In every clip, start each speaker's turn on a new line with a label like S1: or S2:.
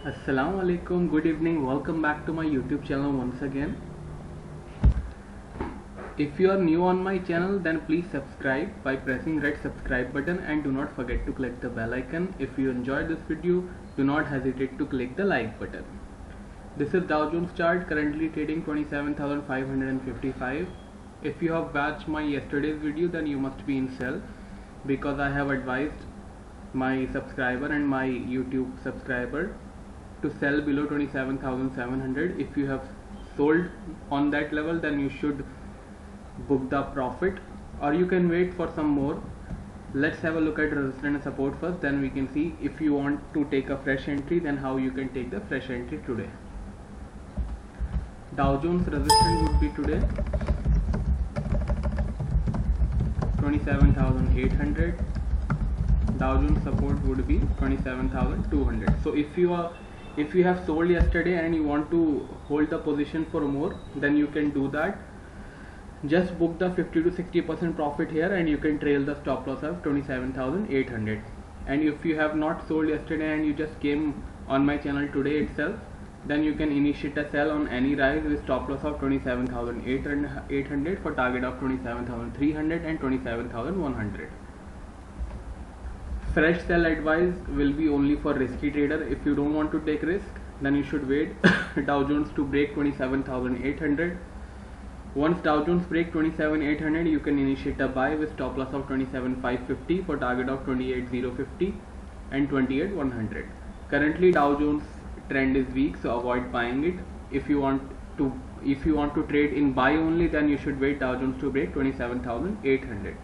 S1: Assalamu alaikum, good evening, welcome back to my YouTube channel once again. If you are new on my channel, then please subscribe by pressing red subscribe button and do not forget to click the bell icon. If you enjoyed this video, do not hesitate to click the like button. This is Dow Jones chart currently trading 27,555. If you have watched my yesterday's video, then you must be in sell, because I have advised my subscriber and my YouTube subscriber to sell below 27,700. If you have sold on that level, then you should book the profit, or you can wait for some more. Let's have a look at resistance and support first, then we can see if you want to take a fresh entry, then how you can take the fresh entry today. Dow Jones resistance would be today 27,800. Dow Jones support would be 27,200. So if you have sold yesterday and you want to hold the position for more, then you can do that. Just book the 50 to 60% profit here, and you can trail the stop loss of 27,800. And if you have not sold yesterday and you just came on my channel today itself, then you can initiate a sell on any rise with stop loss of 27,800 for target of 27,300 and 27,100. Fresh sell advice will be only for risky trader. If you don't want to take risk, then you should wait Dow Jones to break 27,800. Once Dow Jones break 27,800, you can initiate a buy with stop loss of 27,550 for target of 28,050 and 28,100. Currently Dow Jones trend is weak, so avoid buying it. If you want to trade in buy only, then you should wait Dow Jones to break 27,800.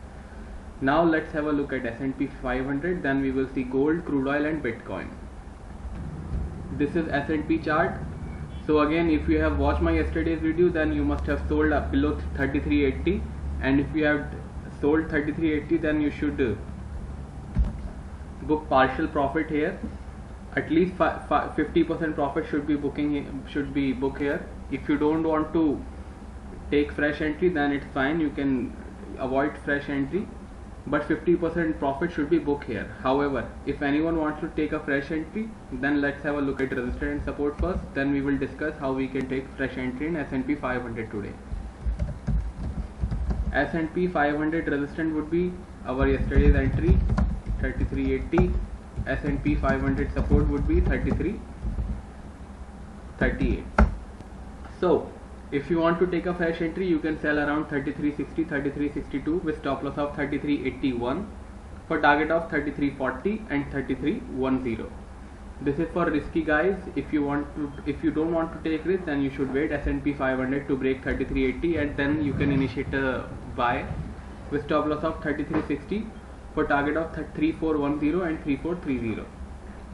S1: Now let's have a look at S&P 500, then we will see gold, crude oil and Bitcoin. This is S&P chart. So again, if you have watched my yesterday's video, then you must have sold up below 3380, and if you have sold 3380, then you should book partial profit here. At least 50% profit should be booked here. If you don't want to take fresh entry, then it's fine, you can avoid fresh entry, but 50% profit should be booked here. However, if anyone wants to take a fresh entry, then let's have a look at resistance and support first, then we will discuss how we can take fresh entry in S&P 500 today. S&P 500 resistance would be our yesterday's entry 3380. S&P 500 support would be 3338. So if you want to take a fresh entry, you can sell around 3360, 3362 with stop loss of 3381 for target of 3340 and 3310. This is for risky guys. If you don't want to take risk, then you should wait S&P 500 to break 3380, and then you can initiate a buy with stop loss of 3360 for target of 3410 and 3430.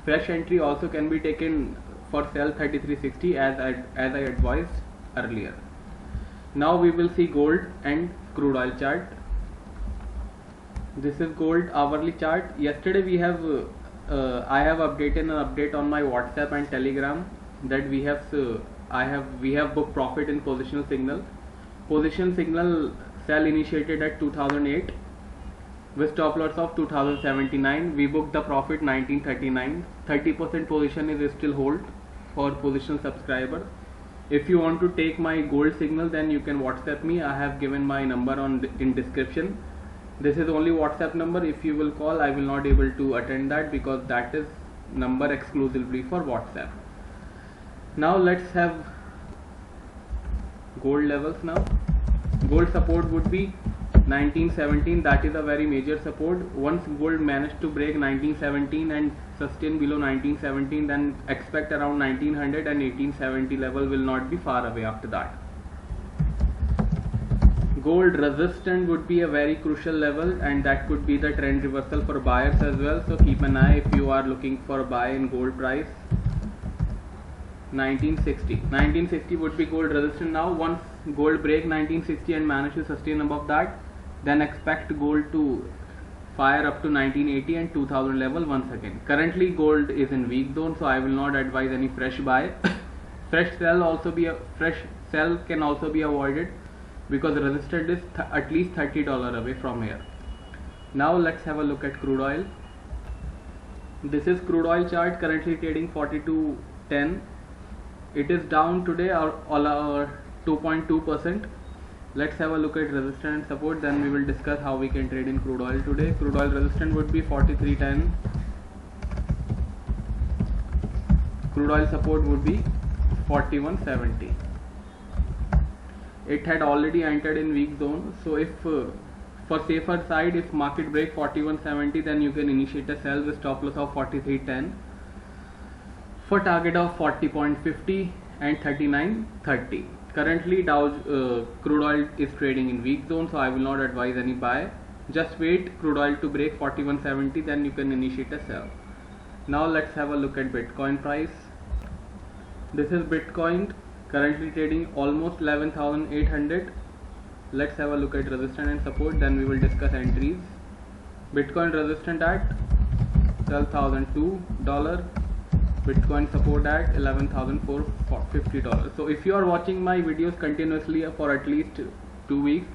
S1: Fresh entry also can be taken for sell 3360 as I advised earlier. Now we will see gold and crude oil chart. This is gold hourly chart. Yesterday we have I have updated an update on my WhatsApp and Telegram that we have booked profit in positional signal. Position signal sell initiated at 2008 with stop loss of 2079. We booked the profit 1939. 30% position is still hold for positional subscriber. If you want to take my gold signal, then you can WhatsApp me. I have given my number in description. This is only WhatsApp number. If you will call, I will not able to attend that, because that is number exclusively for WhatsApp. Now let's have gold levels. Now gold support would be 1917. That is a very major support. Once gold managed to break 1917 and sustain below 1917, then expect around 1900 and 1870 level will not be far away after that. Gold resistance would be a very crucial level, and that could be the trend reversal for buyers as well. So keep an eye if you are looking for a buy in gold price. 1960 would be gold resistance. Now once gold break 1960 and manage to sustain above that, then expect gold to fire up to 1980 and 2000 level once again. Currently gold is in weak zone, so I will not advise any fresh buy. Fresh sell can also be avoided, because resistance is at least $30 away from here. Now let's have a look at crude oil. This is crude oil chart currently trading 42 10. It is down today or 2.2%. Let's have a look at resistance and support, then we will discuss how we can trade in crude oil today. Crude oil resistance would be 43.10. Crude oil support would be 41.70. It had already entered in weak zone, so if for safer side, if market break 41.70, then you can initiate a sell with stop loss of 43.10 for target of 40.50 and 39.30. Currently crude oil is trading in weak zone, so I will not advise any buy. Just wait crude oil to break 41.70, then you can initiate a sell. Now let's have a look at Bitcoin price. This is Bitcoin currently trading almost 11,800. Let's have a look at resistance and support, then we will discuss entries. Bitcoin resistance at $12,002. Bitcoin support at $11,450. So if you are watching my videos continuously for at least 2 weeks,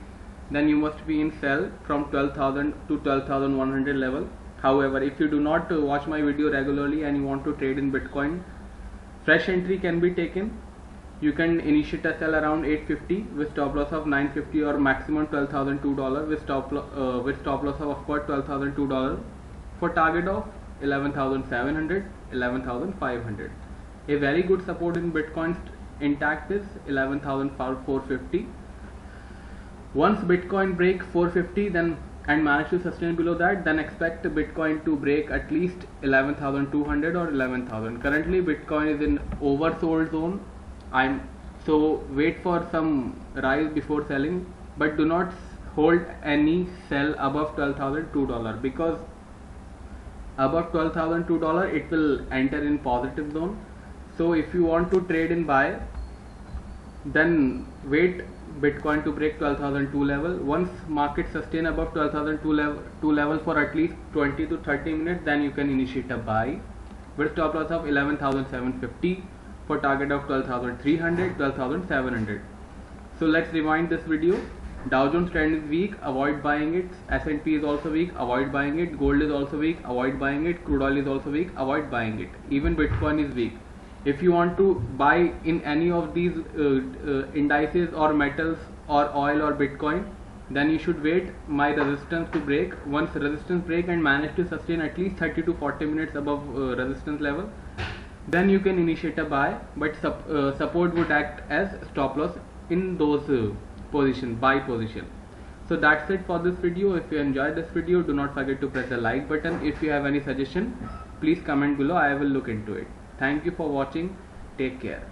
S1: then you must be in sell from 12,000 to 12,100 level. However, if you do not watch my video regularly and you want to trade in Bitcoin, fresh entry can be taken. You can initiate a sell around 850 with stop loss of 950 or maximum $12,002 with stop loss of course $12,002 for target of 11,700, 11,500. A very good support in Bitcoin intact is 11,450. Once Bitcoin break 450 then and manage to sustain below that, then expect Bitcoin to break at least 11,200 or 11,000. Currently Bitcoin is in oversold zone. So wait for some rise before selling, but do not hold any sell above $12,002, because above $12,002 it will enter in positive zone. So if you want to trade in buy, then wait Bitcoin to break 12,002 level. Once market sustain above 12,002 level for at least 20 to 30 minutes, then you can initiate a buy with stop loss of 11,750 for target of 12,300, 12,700. So let's rewind this video. Dow Jones trend is weak, avoid buying it. S&P is also weak, avoid buying it. Gold is also weak, avoid buying it. Crude oil is also weak, avoid buying it. Even Bitcoin is weak. If you want to buy in any of these indices or metals or oil or Bitcoin, then you should wait my resistance to break. Once resistance break and manage to sustain at least 30 to 40 minutes above resistance level, then you can initiate a buy, but support would act as stop loss in those buy position. So that's it for this video. If you enjoyed this video, do not forget to press the like button. If you have any suggestion, please comment below. I will look into it. Thank you for watching. Take care.